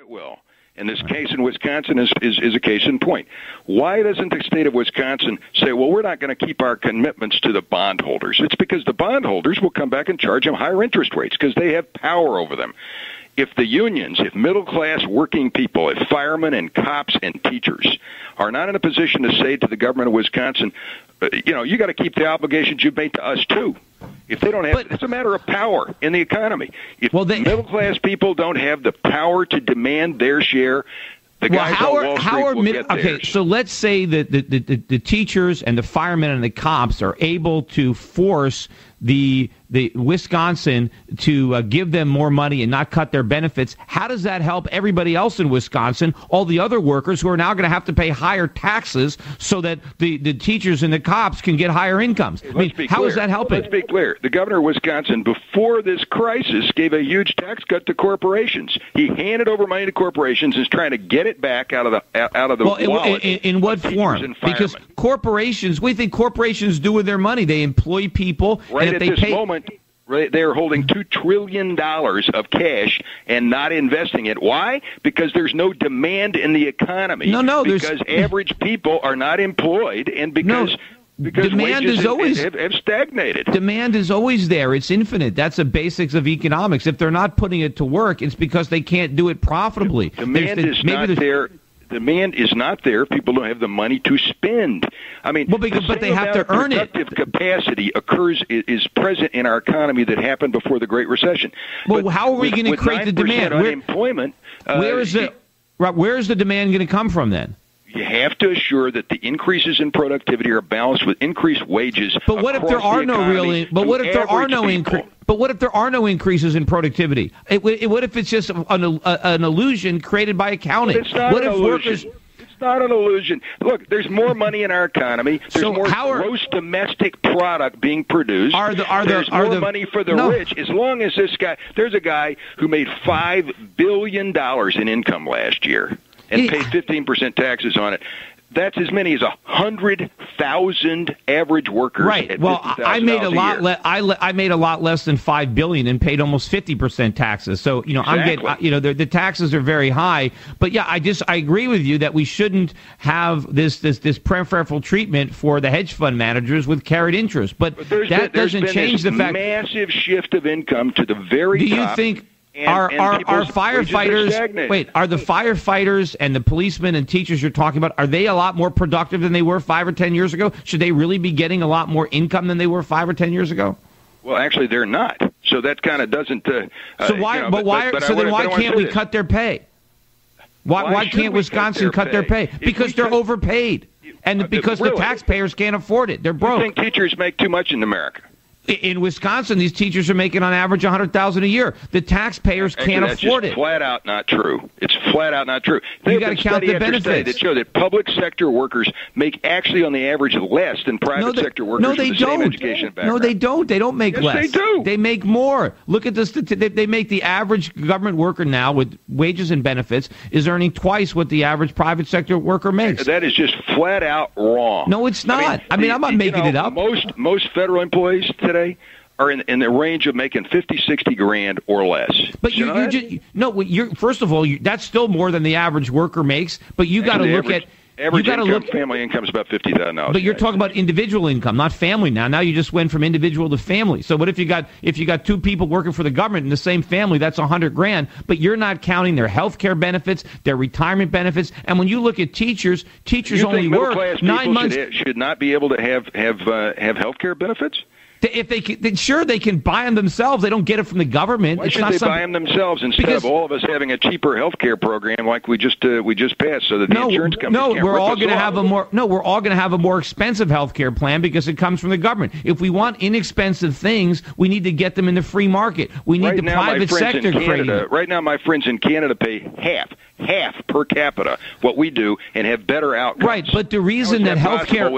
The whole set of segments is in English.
quite well. And this case in Wisconsin is a case in point. Why doesn't the state of Wisconsin say, well, we're not going to keep our commitments to the bondholders? It's because the bondholders will come back and charge them higher interest rates because they have power over them. If the unions, if middle-class working people, if firemen and cops and teachers are not in a position to say to the government of Wisconsin, you got to keep the obligations you've made to us, too. If they don't have, it's a matter of power in the economy. If middle-class people don't have the power to demand their share, the guys on Wall Street will get theirs. Okay, so let's say that the teachers and the firemen and the cops are able to force the Wisconsin to give them more money and not cut their benefits. How does that help everybody else in Wisconsin, all the other workers who are now going to have to pay higher taxes so that the teachers and the cops can get higher incomes? How is that helping? Let's be clear. The governor of Wisconsin, before this crisis, gave a huge tax cut to corporations. He handed over money to corporations and is trying to get it back out of the wallet. In what form? Because corporations, what do you think corporations do with their money? They employ people. Right at this moment, they're holding $2 trillion of cash and not investing it. Why? Because there's no demand in the economy. Because average people are not employed, and because demand wages is always have stagnated. Demand is always there. It's infinite. That's the basics of economics. If they're not putting it to work, it's because they can't do it profitably. Demand is not there. Demand is not there. People don't have the money to spend. But they have to earn it. Productive capacity is present in our economy that happened before the Great Recession. Well, how are we going to create the demand? Unemployment. Where is the demand going to come from then? You have to assure that the increases in productivity are balanced with increased wages. But what if there are no real? But what if there are no increases? But what if there are no increases in productivity? What if it's just an illusion created by accounting? It's not an illusion. It's not an illusion. Look, there's more money in our economy. There's more gross domestic product being produced. There's more money for the rich. As long as there's a guy who made $5 billion in income last year and paid 15% taxes on it. That's as many as 100,000 average workers. Right. Well, I made a lot. I made a lot less than $5 billion and paid almost 50% taxes. So exactly. I'm getting. The taxes are very high. But yeah, I agree with you that we shouldn't have this preferential treatment for the hedge fund managers with carried interest. But that doesn't change the fact. Massive shift of income to the very top. Do you think? Are firefighters? Wait, are the firefighters and the policemen and teachers you're talking about? Are they a lot more productive than they were 5 or 10 years ago? Should they really be getting a lot more income than they were 5 or 10 years ago? Well, actually, they're not. So that kind of doesn't. So why? Then why can't we cut their pay? Why can't Wisconsin cut their pay? Because they're overpaid, and because the taxpayers can't afford it. They're broke. I think teachers make too much in America. In Wisconsin, these teachers are making on average $100,000 a year. The taxpayers can't afford it. It's flat out not true. It's flat out not true. You got to count the benefits. That show that public sector workers make actually on the average less than private sector workers with the same education background. No, they don't. They don't make less. Yes, they do. They make more. Look at this. They make the average government worker now with wages and benefits is earning twice what the average private sector worker makes. That is just flat out wrong. No, it's not. I'm not making it up. Most federal employees today are in the range of making 50, 60 grand or less. But first of all, that's still more than the average worker makes. But you got to look at family income is about $50,000. But you're talking about individual income, not family. Now you just went from individual to family. So what if you got two people working for the government in the same family? That's $100 grand. But you're not counting their health care benefits, their retirement benefits, and when you look at teachers only work 9 months. Should not be able to have health care benefits. If they can, sure, they can buy them themselves. They don't get it from the government. Why should they buy them themselves instead of all of us having a cheaper health care program like we just passed, so that the insurance companies can't we're all going to have we're all going to have a more expensive health care plan because it comes from the government. If we want inexpensive things, we need to get them in the free market. We need the private sector creating. Right now, my friends in Canada pay half per capita what we do and have better outcomes. Right, but the reason that health care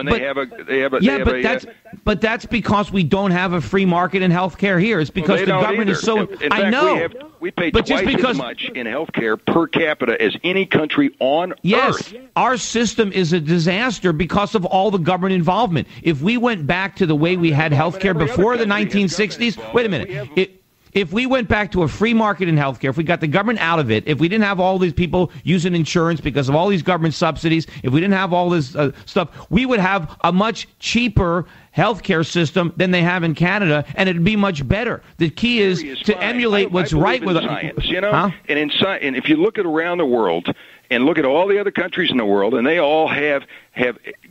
but that's because we don't have a free market in health care here. It's because the government is so. In fact, I know. We pay twice as much in health care per capita as any country on Earth. Yes, our system is a disaster because of all the government involvement. If we went back to the way we had health care before the 1960s, wait a minute. If we went back to a free market in healthcare, if we got the government out of it, if we didn't have all these people using insurance because of all these government subsidies, if we didn't have all this stuff, we would have a much cheaper healthcare system than they have in Canada, and it'd be much better. The key is to emulate what's right with science, and if you look at around the world and look at all the other countries in the world, and they all have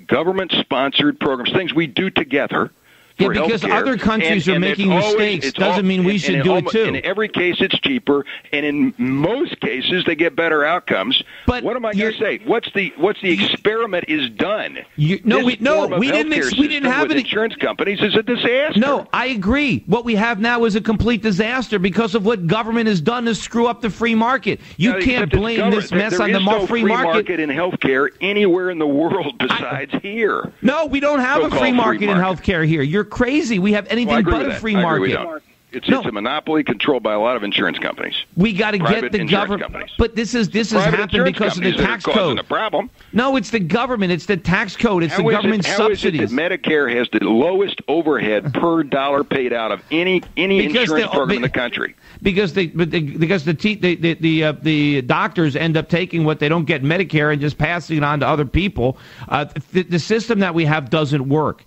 government-sponsored programs, things we do together. Yeah, because other countries are making mistakes doesn't mean we should do it too. In every case, it's cheaper, and in most cases, they get better outcomes. But what am I going to say? What's the experiment is done? We didn't have it. Insurance companies is a disaster. No, I agree. What we have now is a complete disaster because of what government has done to screw up the free market. You can't blame this mess on the free market in healthcare anywhere in the world besides here. No, we don't have a free market in healthcare here. You're crazy. We have anything but a free market. It's a monopoly controlled by a lot of insurance companies. We got to get the government. But this has happened because of the tax code. The problem. No, it's the government. It's the tax code. It's the government subsidies. How is it that Medicare has the lowest overhead per dollar paid out of any insurance program in the country? Because the doctors end up taking what they don't get in Medicare and just passing it on to other people. The system that we have doesn't work.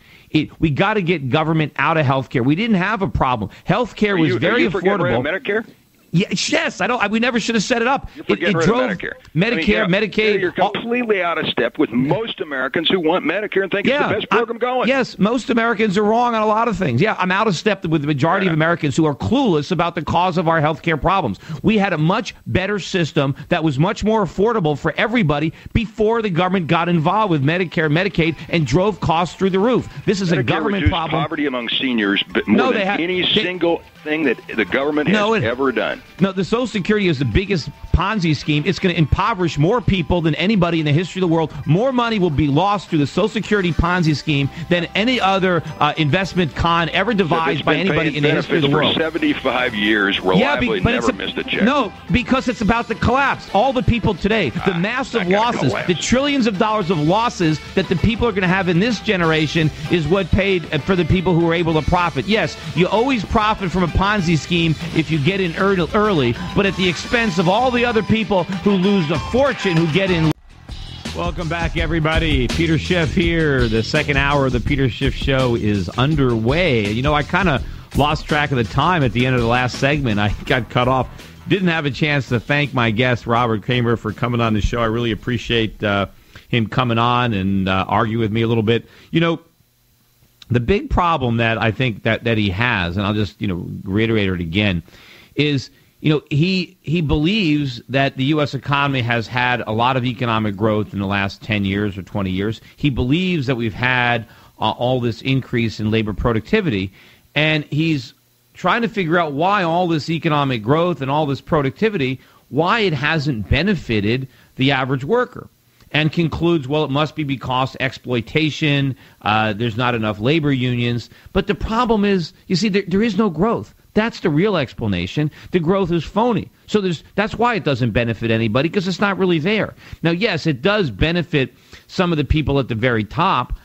We got to get government out of healthcare. We didn't have a problem. Healthcare was very affordable. Medicare? Yes, we never should have set it up. It drove Medicare, Medicaid. You're completely out of step with most Americans who want Medicare and think it's the best program going. Yes, most Americans are wrong on a lot of things. Yeah, I'm out of step with the majority of Americans who are clueless about the cause of our healthcare problems. We had a much better system that was much more affordable for everybody before the government got involved with Medicare, Medicaid, and drove costs through the roof. This is a government problem. Poverty among seniors, but more than any single thing that the government has ever done. No, the Social Security is the biggest Ponzi scheme. It's going to impoverish more people than anybody in the history of the world. More money will be lost through the Social Security Ponzi scheme than any other investment con ever devised by anybody in the history of the world. For 75 years, reliably never missed a check. No, because it's about to collapse. All the people today, the massive losses, the trillions of dollars of losses that the people are going to have in this generation is what paid for the people who were able to profit. Yes, you always profit from a Ponzi scheme if you get in early, but at the expense of all the other people who lose a fortune who get in. Welcome back, everybody. Peter Schiff here. The second hour of the Peter Schiff Show is underway. You know, I kind of lost track of the time at the end of the last segment. I got cut off. Didn't have a chance to thank my guest, Robert Kramer, for coming on the show. I really appreciate him coming on and argue with me a little bit. You know, the big problem that I think that he has, and I'll just, reiterate it again, is, he believes that the U.S. economy has had a lot of economic growth in the last 10 years or 20 years. He believes that we've had all this increase in labor productivity, and he's trying to figure out why all this economic growth and all this productivity, why it hasn't benefited the average worker. And concludes, well, it must be because exploitation, there's not enough labor unions. But the problem is, you see, there is no growth. That's the real explanation. The growth is phony. So that's why it doesn't benefit anybody, because it's not really there. Now, yes, it does benefit some of the people at the very top.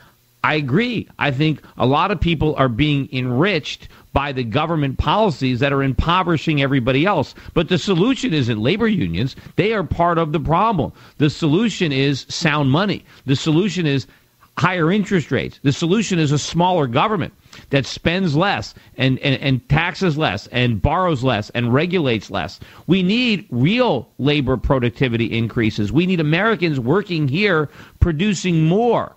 I agree. I think a lot of people are being enriched by the government policies that are impoverishing everybody else. But the solution isn't labor unions. They are part of the problem. The solution is sound money. The solution is higher interest rates. The solution is a smaller government that spends less and taxes less and borrows less and regulates less. We need real labor productivity increases. We need Americans working here producing more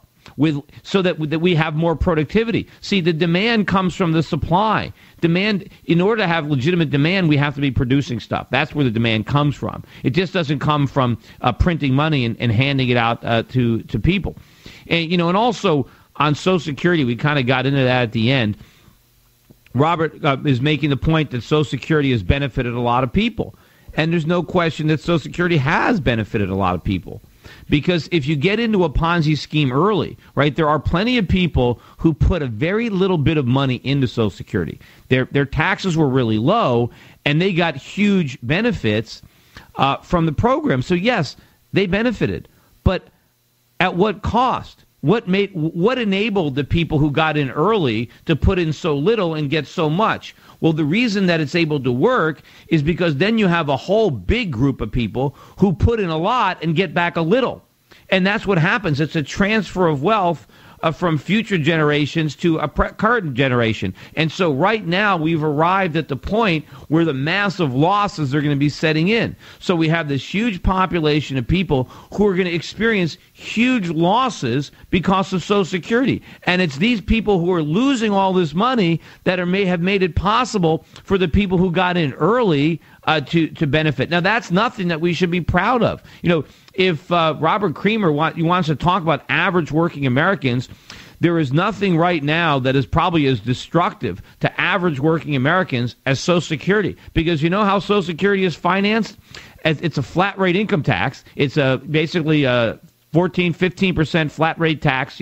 so that we have more productivity. See, the demand comes from the supply. Demand, in order to have legitimate demand, we have to be producing stuff. That's where the demand comes from. It just doesn't come from printing money and handing it out to people. And, and also on Social Security, we kind of got into that at the end. Robert is making the point that Social Security has benefited a lot of people. And there's no question that Social Security has benefited a lot of people. Because if you get into a Ponzi scheme early, right, there are plenty of people who put a very little bit of money into Social Security. Their taxes were really low, and they got huge benefits from the program. So, yes, they benefited. But at what cost? What enabled the people who got in early to put in so little and get so much? Well, the reason that it's able to work is because then you have a whole big group of people who put in a lot and get back a little. And that's what happens. It's a transfer of wealth from future generations to a current generation. And so right now we've arrived at the point where the massive losses are going to be setting in. So we have this huge population of people who are going to experience huge losses because of Social Security. And it's these people who are losing all this money that may have made it possible for the people who got in early to benefit. Now, that's nothing that we should be proud of. You know, if Robert Creamer wants to talk about average working Americans, there is nothing right now that is probably as destructive to average working Americans as Social Security. Because you know how Social Security is financed? It's a flat rate income tax. It's basically a 15% flat rate tax,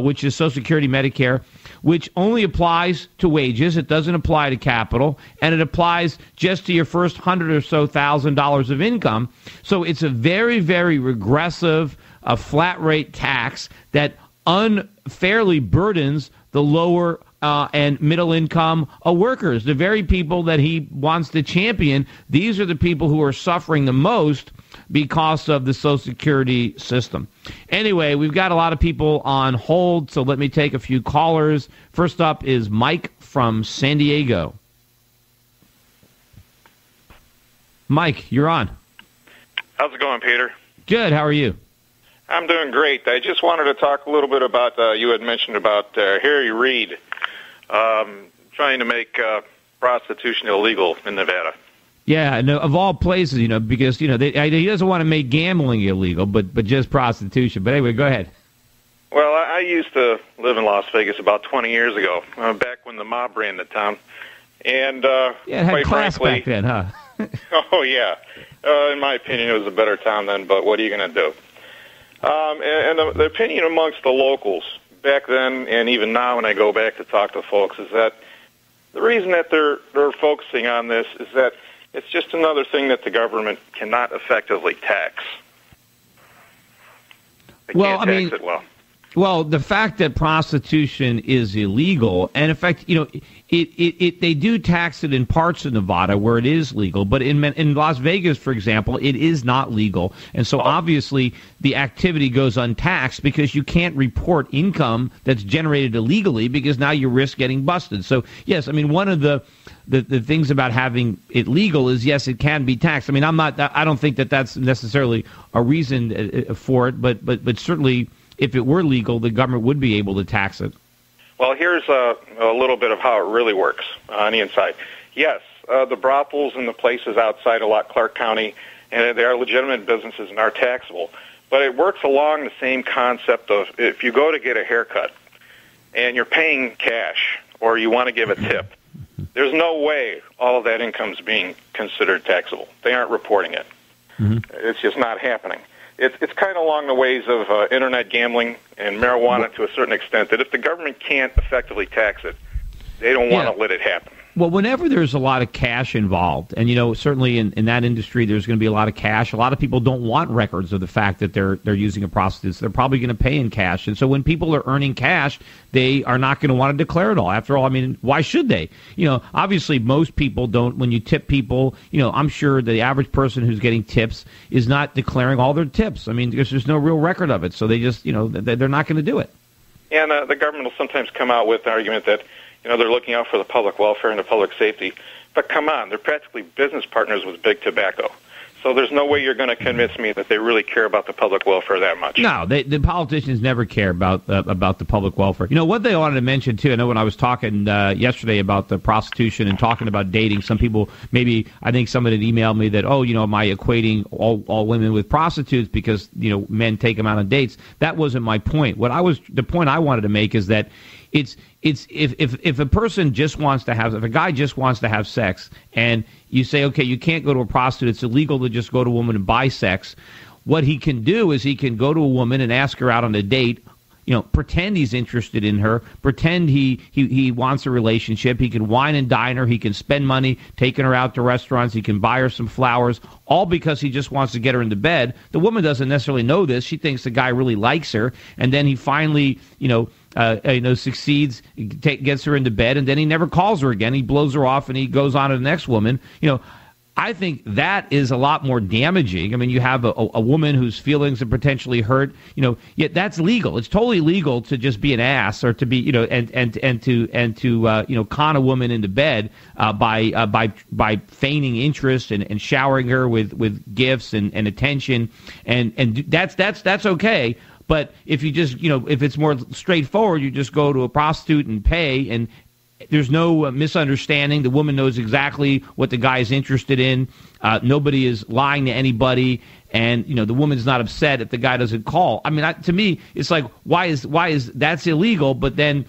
which is Social Security, Medicare, which only applies to wages. It doesn't apply to capital, and it applies just to your first $100,000 or so of income. So it's a very, very regressive, flat rate tax that unfairly burdens the lower and middle income workers, the very people that he wants to champion. These are the people who are suffering the most because of the Social Security system. Anyway, we've got a lot of people on hold, so let me take a few callers. First up is Mike from San Diego. Mike, you're on. How's it going, Peter? Good. How are you? I'm doing great. I just wanted to talk a little bit about, you had mentioned about Harry Reid trying to make prostitution illegal in Nevada. Yeah, no, of all places, because, he doesn't want to make gambling illegal, but just prostitution. But anyway, go ahead. Well, I used to live in Las Vegas about 20 years ago, back when the mob ran the town. And it had class back then, huh? Oh, yeah. In my opinion, it was a better town then, but what are you going to do? And the opinion amongst the locals back then and even now when I go back to talk to folks is that the reason that they're focusing on this is that it's just another thing that the government cannot effectively tax. They can't tax it well. Well, the fact that prostitution is illegal, and in fact, they do tax it in parts of Nevada where it is legal, but in Las Vegas, for example, it is not legal, and so obviously the activity goes untaxed because you can't report income that's generated illegally because now you risk getting busted. So yes, I mean one of the things about having it legal is yes, it can be taxed. I mean I don't think that that's necessarily a reason for it, but certainly. If it were legal, the government would be able to tax it. Well, here's a little bit of how it really works on the inside. Yes, the brothels and the places outside of Clark County, and they are legitimate businesses and are taxable. But it works along the same concept of if you go to get a haircut and you're paying cash or you want to give a tip, there's no way all of that income is being considered taxable. They aren't reporting it. Mm-hmm. It's just not happening. It's kind of along the ways of internet gambling and marijuana to a certain extent, that if the government can't effectively tax it, they don't want to let it happen. Well, whenever there's a lot of cash involved, and certainly in that industry there's going to be a lot of cash, a lot of people don't want records of the fact that they're using a prostitute, so they're probably going to pay in cash. And so when people are earning cash, they are not going to want to declare it all. After all, I mean, why should they? Obviously most people don't. When you tip people, I'm sure the average person who's getting tips is not declaring all their tips. I mean, because there's no real record of it, so they just, they're not going to do it. And the government will sometimes come out with an argument that they're looking out for the public welfare and the public safety. But come on, they're practically business partners with big tobacco. So there's no way you're going to convince me that they really care about the public welfare that much. No, the politicians never care about the public welfare. What they wanted to mention, too, I know when I was talking yesterday about the prostitution and talking about dating, some people, I think somebody had emailed me that, am I equating all women with prostitutes because, men take them out on dates? That wasn't my point. The point I wanted to make is that if a person just wants to have, if a guy just wants to have sex and you say, okay, you can't go to a prostitute, it's illegal to just go to a woman and buy sex, what he can do is he can go to a woman and ask her out on a date pretend he's interested in her, pretend he wants a relationship. He can wine and dine her. He can spend money taking her out to restaurants. He can buy her some flowers, all because he just wants to get her into bed. The woman doesn't necessarily know this. She thinks the guy really likes her, and then he finally, succeeds, gets her into bed, and then he never calls her again. He blows her off, and he goes on to the next woman. I think that is a lot more damaging. I mean, you have a woman whose feelings are potentially hurt. Yet that's legal. It's totally legal to just be an ass, or to be, and to con a woman into bed by feigning interest and showering her with gifts and attention, and that's okay. But if you just, if it's more straightforward, you just go to a prostitute and pay, and there's no misunderstanding. The woman knows exactly what the guy is interested in. Nobody is lying to anybody, and the woman's not upset if the guy doesn't call. I mean, to me, it's like, why is that's illegal? But then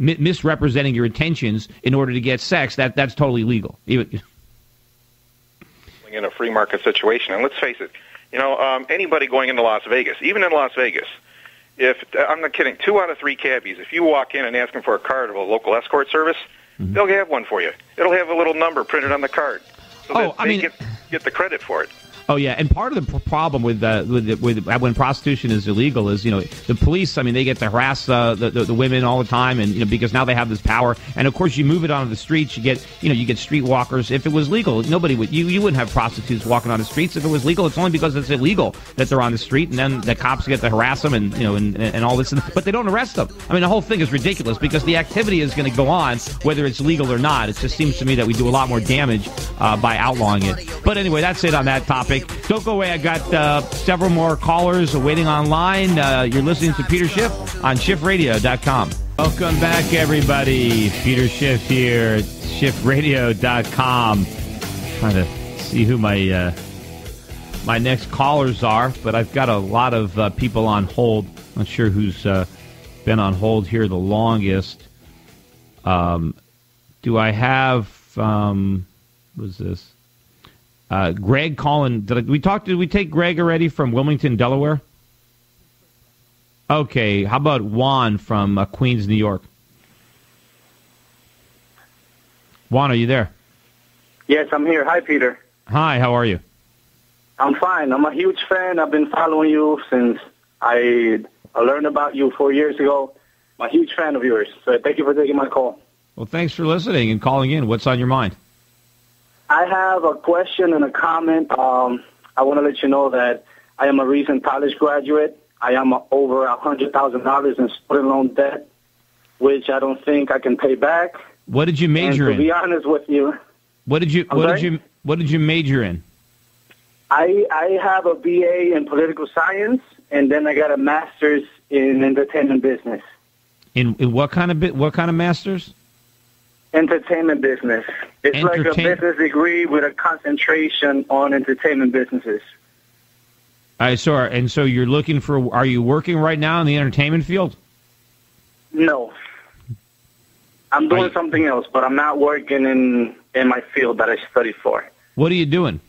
misrepresenting your intentions in order to get sex, that's totally legal. In a free market situation, and let's face it, anybody going into Las Vegas, even in Las Vegas. If I'm not kidding, 2 out of 3 cabbies, if you walk in and ask them for a card of a local escort service, they'll have one for you. It'll have a little number printed on the card, so that they get the credit for it. Oh yeah, and part of the problem with when prostitution is illegal is the police. I mean, they get to harass the women all the time, and because now they have this power. And of course, you move it onto the streets, you get streetwalkers. If it was legal, nobody would you wouldn't have prostitutes walking on the streets. If it was legal, it's only because it's illegal that they're on the street, and then the cops get to harass them and and all this. But they don't arrest them. I mean, the whole thing is ridiculous because the activity is going to go on whether it's legal or not. It just seems to me that we do a lot more damage by outlawing it. But anyway, that's it on that topic. Don't go away. I got several more callers waiting online. You're listening to Peter Schiff on SchiffRadio.com. Welcome back, everybody. Peter Schiff here at SchiffRadio.com. Trying to see who my next callers are, but I've got a lot of people on hold. Not sure who's been on hold here the longest. Do I have... what's this? Greg calling. Did we take Greg already from Wilmington, Delaware? Okay. How about Juan from Queens, New York? Juan, are you there? Yes, I'm here. Hi, Peter. Hi, how are you? I'm fine. I'm a huge fan. I've been following you since I learned about you 4 years ago. I'm a huge fan of yours. So thank you for taking my call. Well, thanks for listening and calling in. What's on your mind? I have a question and a comment. I want to let you know that I am a recent college graduate. I am over $100,000 in student loan debt, which I don't think I can pay back. What did you major in? To be honest with you, what did you major in? I have a BA in political science, and then I got a master's in entertainment business. In what kind of master's? Entertainment business. It's like a business degree with a concentration on entertainment businesses. So you're looking for, are you working right now in the entertainment field? No. I'm doing something else, but I'm not working in my field that I studied for. What are you doing?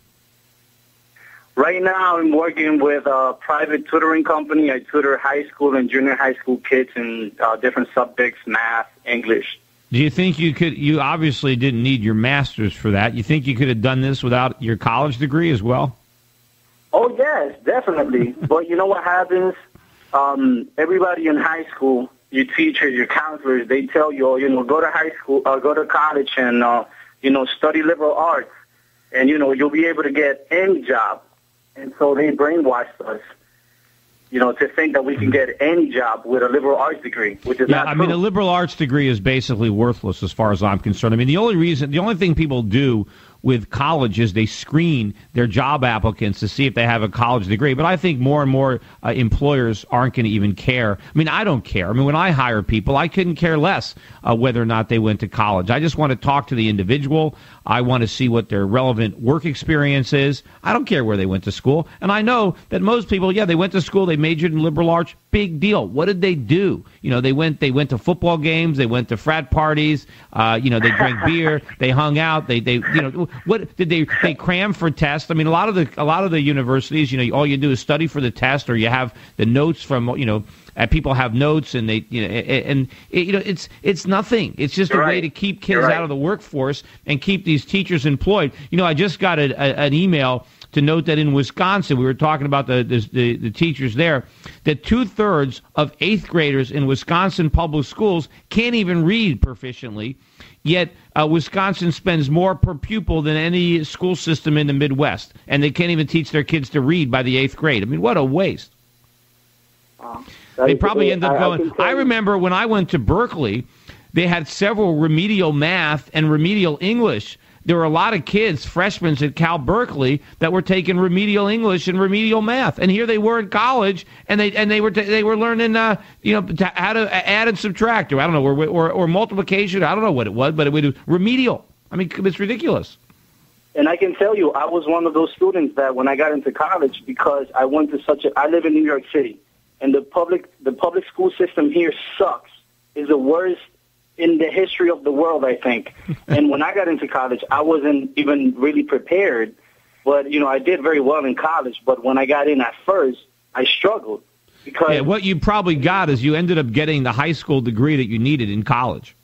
Right now I'm working with a private tutoring company. I tutor high school and junior high school kids in different subjects, math, English. Do you think you obviously didn't need your master's for that. You think you could have done this without your college degree as well? Oh, yes, definitely. But you know what happens? Everybody in high school, your teachers, your counselors, they tell you, go to high school, go to college and, study liberal arts. And, you'll be able to get any job. And so they brainwashed us. To think that we can get any job with a liberal arts degree, which is not true. I mean, a liberal arts degree is basically worthless as far as I'm concerned. I mean, the only thing people do with college is they screen their job applicants to see if they have a college degree. But I think more and more employers aren't going to even care. I mean, I don't care. I mean, when I hire people, I couldn't care less whether or not they went to college. I just want to talk to the individual. I want to see what their relevant work experience is. I don't care where they went to school. And I know that most people, they went to school, they majored in liberal arts. Big deal. What did they do? They went to football games, they went to frat parties, they drank beer, they hung out, they what did they cram for tests? I mean, a lot of the universities, all you do is study for the test, or you have the notes from, people have notes, and it's nothing. It's just a way to keep kids out of the workforce and keep these teachers employed. I just got an email to note that in Wisconsin, we were talking about the teachers there, that 2/3 of 8th graders in Wisconsin public schools can't even read proficiently, yet Wisconsin spends more per pupil than any school system in the Midwest, and they can't even teach their kids to read by the 8th grade. I mean, what a waste. They probably end up going. I remember when I went to Berkeley, they had several remedial math and remedial English. There were a lot of kids, freshmen at Cal Berkeley, that were taking remedial English and remedial math, and here they were in college, and they were learning, how to add and subtract, or I don't know, or multiplication. I don't know what it was, but it was remedial. I mean, it's ridiculous. And I can tell you, I was one of those students that when I got into college, because I went to I live in New York City, and the public school system here sucks. Is the worst in the history of the world, I think. And when I got into college, I wasn't even really prepared. But, I did very well in college. But when I got in at first, I struggled. Because what you probably got is you ended up getting the high school degree that you needed in college.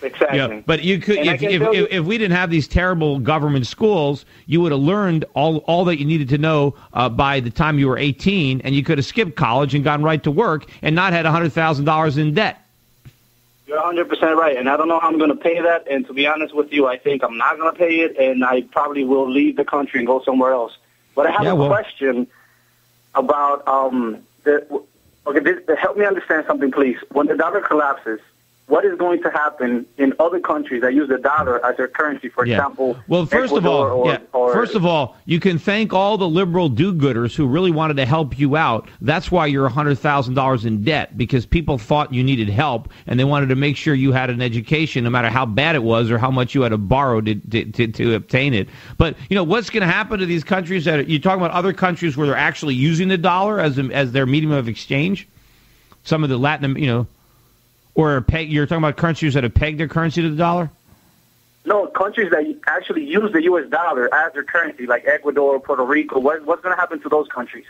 Exactly. Yeah, but you could, if we didn't have these terrible government schools, you would have learned all that you needed to know by the time you were 18, and you could have skipped college and gone right to work and not had $100,000 in debt. You're 100% right, and I don't know how I'm going to pay that, and to be honest with you, I think I'm not going to pay it, and I probably will leave the country and go somewhere else. But I have a question about, help me understand something, please. When the dollar collapses, what is going to happen in other countries that use the dollar as their currency, for example? Well, first of all, you can thank all the liberal do-gooders who really wanted to help you out. That's why you're $100,000 in debt, because people thought you needed help, and they wanted to make sure you had an education, no matter how bad it was or how much you had to borrow to obtain it. But, what's going to happen to these countries you're talking about, other countries where they're actually using the dollar as their medium of exchange? Some of the Latin, or you're talking about countries that have pegged their currency to the dollar? No, countries that actually use the U.S. dollar as their currency, like Ecuador, Puerto Rico. What's going to happen to those countries?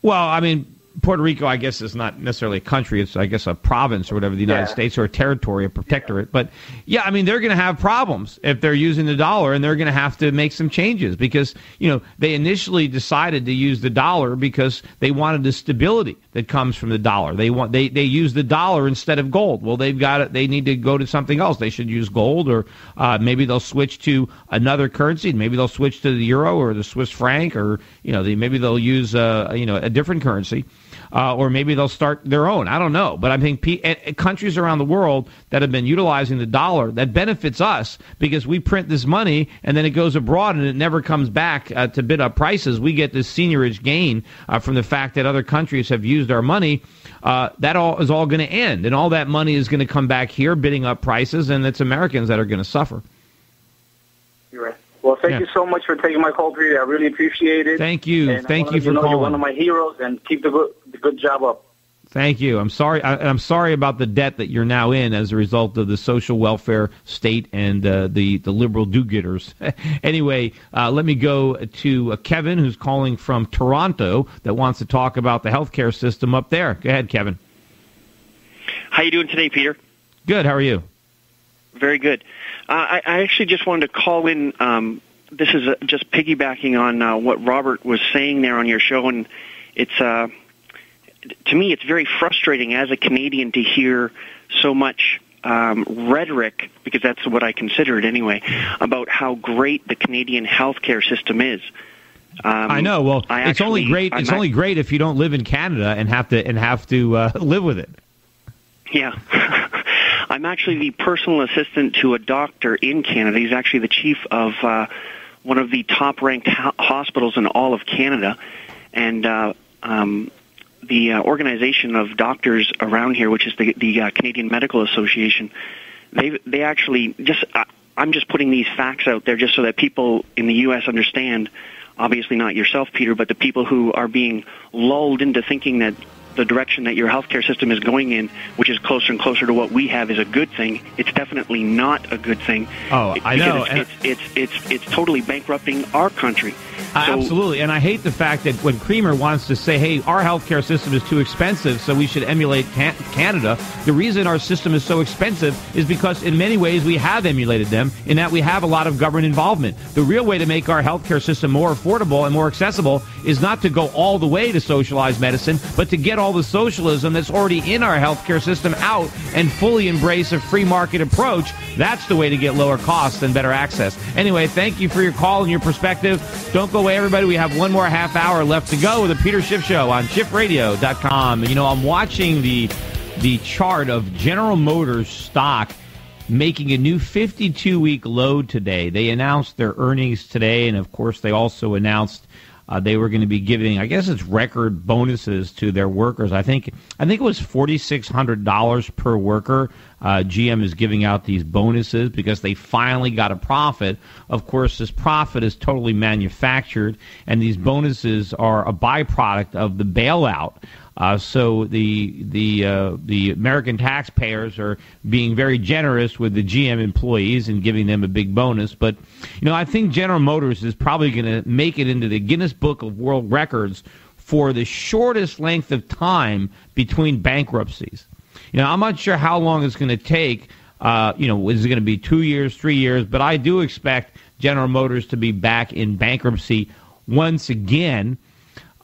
Well, I mean, Puerto Rico, I guess, is not necessarily a country. It's, I guess, a province or whatever, the United States, or a territory, a protectorate. Yeah. But, I mean, they're going to have problems if they're using the dollar, and they're going to have to make some changes because, they initially decided to use the dollar because they wanted the stability that comes from the dollar. They use the dollar instead of gold. Well, they need to go to something else. They should use gold, or maybe they'll switch to another currency. Maybe they'll switch to the euro or the Swiss franc, or, maybe they'll use, a different currency. Or maybe they'll start their own. I don't know. But I think countries around the world that have been utilizing the dollar, that benefits us because we print this money and then it goes abroad and it never comes back to bid up prices. We get this seigniorage gain from the fact that other countries have used our money. That is all going to end. And all that money is going to come back here bidding up prices, and it's Americans that are going to suffer. You're right. Well, thank you so much for taking my call, Peter. I really appreciate it. Thank you. And thank you for calling. You're one of my heroes, and keep the good job up. Thank you. I'm sorry. I'm sorry about the debt that you're now in as a result of the social welfare state and the liberal do-getters. Anyway, let me go to Kevin, who's calling from Toronto, that wants to talk about the healthcare system up there. Go ahead, Kevin. How you doing today, Peter? Good. How are you? Very good. I actually just wanted to call in. This is just piggybacking on what Robert was saying there on your show, and it's to me it's very frustrating as a Canadian to hear so much rhetoric, because that's what I consider it anyway, about how great the Canadian healthcare system is. I know. Well, it's only great if you don't live in Canada and have to live with it. Yeah. I'm actually the personal assistant to a doctor in Canada. He's actually the chief of one of the top-ranked hospitals in all of Canada. And the organization of doctors around here, which is the Canadian Medical Association, they actually just... I'm just putting these facts out there just so that people in the U.S. understand, obviously not yourself, Peter, but the people who are being lulled into thinking that the direction that your healthcare system is going in, which is closer and closer to what we have, is a good thing. It's definitely not a good thing. Oh, I know. It's totally bankrupting our country. Absolutely, and I hate the fact that when Creamer wants to say, hey, our healthcare system is too expensive, so we should emulate Canada, the reason our system is so expensive is because in many ways we have emulated them in that we have a lot of government involvement. The real way to make our healthcare system more affordable and more accessible is not to go all the way to socialized medicine, but to get all the socialism that's already in our healthcare system out and fully embrace a free market approach. That's the way to get lower costs and better access. Anyway, thank you for your call and your perspective. Don't go away, everybody. We have one more half hour left to go with the Peter Schiff Show on SchiffRadio.com. You know, I'm watching the chart of General Motors stock making a new 52-week low today. They announced their earnings today, and of course they also announced they were going to be giving, I guess it's record bonuses to their workers. I think it was $4,600 per worker. GM is giving out these bonuses because they finally got a profit. Of course, this profit is totally manufactured, and these bonuses are a byproduct of the bailout. So the American taxpayers are being very generous with the GM employees and giving them a big bonus. But, you know, I think General Motors is probably going to make it into the Guinness Book of World Records for the shortest length of time between bankruptcies. You know, I'm not sure how long it's going to take. Is it going to be 2 years, 3 years? But I do expect General Motors to be back in bankruptcy once again.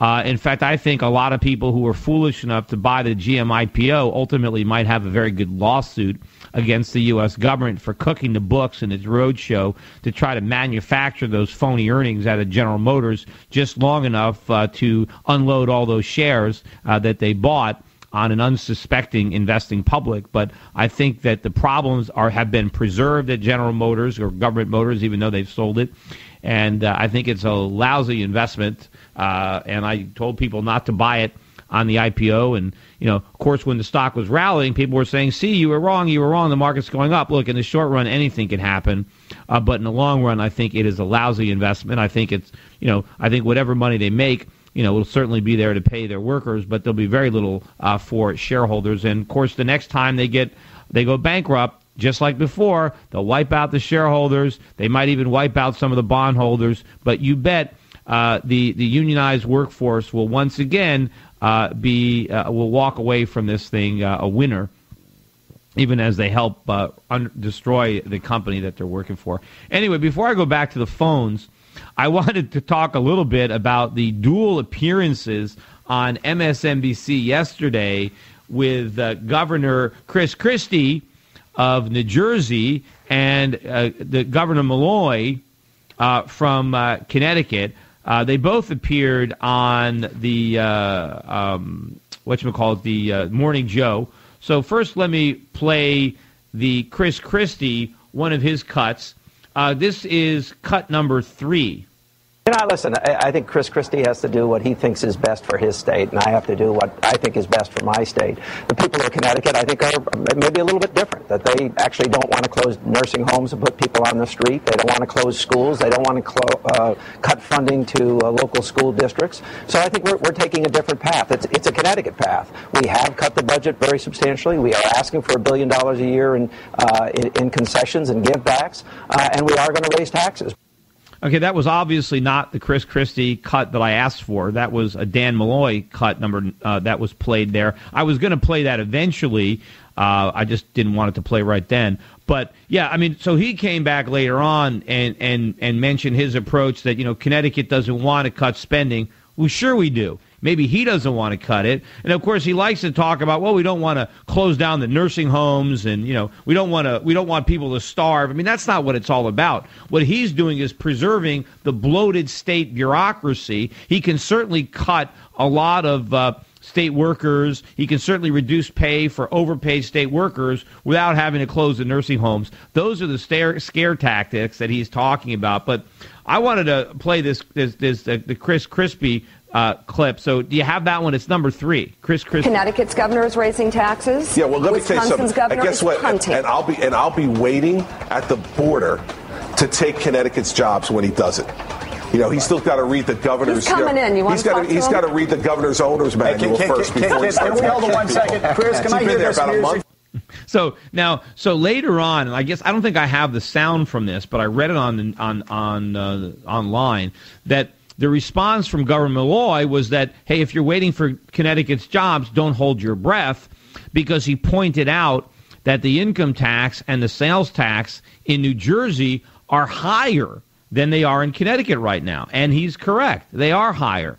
In fact, I think a lot of people who were foolish enough to buy the GM IPO ultimately might have a very good lawsuit against the U.S. government for cooking the books in its roadshow to try to manufacture those phony earnings out of General Motors just long enough to unload all those shares that they bought on an unsuspecting investing public. But I think that the problems have been preserved at General Motors or Government Motors, even though they've sold it. And I think it's a lousy investment. And I told people not to buy it on the IPO. And, you know, of course, when the stock was rallying, people were saying, see, you were wrong, the market's going up. Look, in the short run, anything can happen. But in the long run, I think it is a lousy investment. I think it's, I think whatever money they make, will certainly be there to pay their workers, but there'll be very little for shareholders. And, of course, the next time they go bankrupt, just like before, they'll wipe out the shareholders. They might even wipe out some of the bondholders. But you bet the unionized workforce will once again will walk away from this thing a winner, even as they help destroy the company that they're working for. Anyway, before I go back to the phones, I wanted to talk a little bit about the dual appearances on MSNBC yesterday with Governor Chris Christie of New Jersey and the Governor Malloy from Connecticut. They both appeared on the the Morning Joe. So first, let me play the Chris Christie, one of his cuts. This is cut number 3. Listen, I think Chris Christie has to do what he thinks is best for his state, and I have to do what I think is best for my state. The people of Connecticut, I think, are maybe a little bit different, that they actually don't want to close nursing homes and put people on the street. They don't want to close schools. They don't want to cut funding to local school districts. So I think we're taking a different path. It's a Connecticut path. We have cut the budget very substantially. We are asking for $1 billion a year in concessions and give-backs, and we are going to raise taxes. Okay, that was obviously not the Chris Christie cut that I asked for. That was a Dan Malloy cut number that was played there. I was going to play that eventually. I just didn't want it to play right then. But, yeah, I mean, so he came back later on and mentioned his approach that, Connecticut doesn't want to cut spending. Well, sure we do. Maybe he doesn't want to cut it. And, of course, he likes to talk about, well, we don't want to close down the nursing homes and, we don't want people to starve. I mean, that's not what it's all about. What he's doing is preserving the bloated state bureaucracy. He can certainly cut a lot of state workers. He can certainly reduce pay for overpaid state workers without having to close the nursing homes. Those are the scare tactics that he's talking about. But I wanted to play the Chris Christie clip. So do you have that one? It's number 3. Chris Christie. Connectic's governor is raising taxes. Yeah, well, let me tell you something. Governor and guess what? Hunting. And I'll be waiting at the border to take Connecticut's jobs when he does it. You know, he's still got to read the governor's. He's coming in. You want to talk to him? He's got to read the governor's owner's manual first before he starts. Can we hold on 1 second? Chris, can I hear this music? So later on, I guess I don't think I have the sound from this, but I read it online that the response from Governor Malloy was that, hey, if you're waiting for Connecticut's jobs, don't hold your breath, because he pointed out that the income tax and the sales tax in New Jersey are higher than they are in Connecticut right now, and he's correct; they are higher.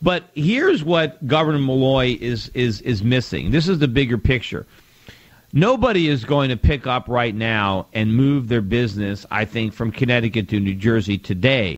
But here's what Governor Malloy is missing. This is the bigger picture. Nobody is going to pick up right now and move their business, I think, from Connecticut to New Jersey today.